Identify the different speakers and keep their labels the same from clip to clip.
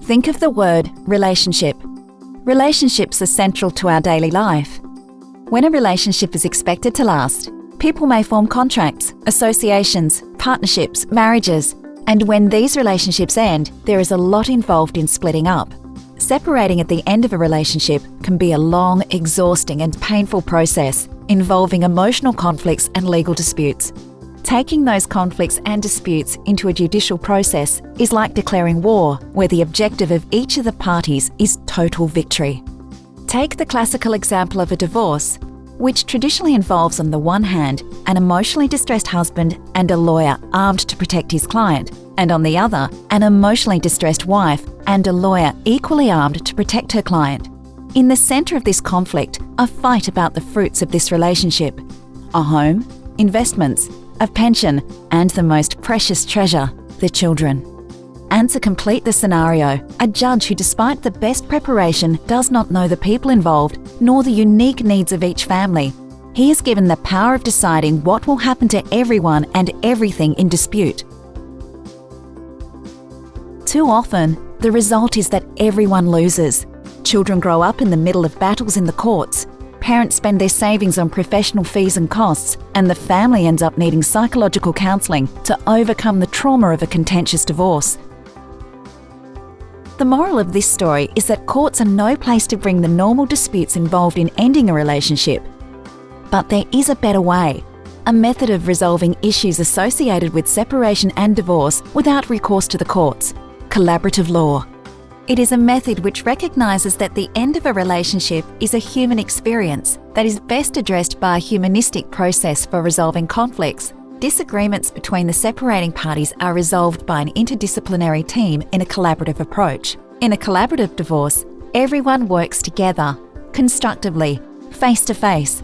Speaker 1: Think of the word relationship. Relationships are central to our daily life. When a relationship is expected to last, people may form contracts, associations, partnerships, marriages, and when these relationships end, there is a lot involved in splitting up. Separating at the end of a relationship can be a long, exhausting and painful process involving emotional conflicts and legal disputes. Taking those conflicts and disputes into a judicial process is like declaring war, where the objective of each of the parties is total victory. Take the classical example of a divorce, which traditionally involves, on the one hand, an emotionally distressed husband and a lawyer armed to protect his client, and on the other, an emotionally distressed wife and a lawyer equally armed to protect her client. In the centre of this conflict, a fight about the fruits of this relationship: a home, investments, a pension, and the most precious treasure, the children. And to complete the scenario, a judge who, despite the best preparation, does not know the people involved nor the unique needs of each family. He is given the power of deciding what will happen to everyone and everything in dispute. Too often, the result is that everyone loses. Children grow up in the middle of battles in the courts. Parents spend their savings on professional fees and costs, and the family ends up needing psychological counselling to overcome the trauma of a contentious divorce. The moral of this story is that courts are no place to bring the normal disputes involved in ending a relationship. But there is a better way, a method of resolving issues associated with separation and divorce without recourse to the courts: collaborative law. It is a method which recognises that the end of a relationship is a human experience that is best addressed by a humanistic process for resolving conflicts. Disagreements between the separating parties are resolved by an interdisciplinary team in a collaborative approach. In a collaborative divorce, everyone works together, constructively, face to face.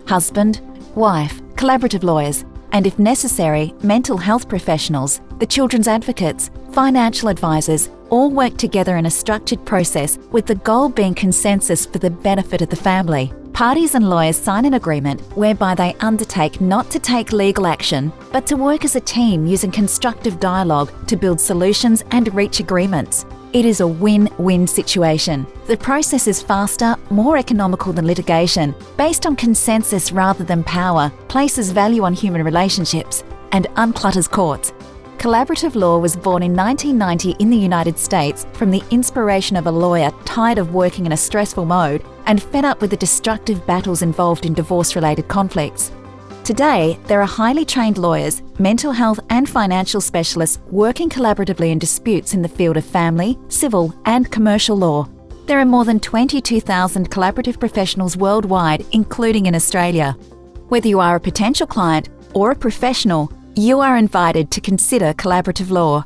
Speaker 1: Husband, wife, collaborative lawyers, and if necessary, mental health professionals, the children's advocates, financial advisors, all work together in a structured process with the goal being consensus for the benefit of the family. Parties and lawyers sign an agreement whereby they undertake not to take legal action, but to work as a team using constructive dialogue to build solutions and reach agreements. It is a win-win situation. The process is faster, more economical than litigation, based on consensus rather than power, places value on human relationships, and unclutters courts. Collaborative law was born in 1990 in the United States from the inspiration of a lawyer tired of working in a stressful mode and fed up with the destructive battles involved in divorce-related conflicts. Today, there are highly trained lawyers, mental health and financial specialists working collaboratively in disputes in the field of family, civil and commercial law. There are more than 22,000 collaborative professionals worldwide, including in Australia. Whether you are a potential client or a professional, you are invited to consider collaborative law.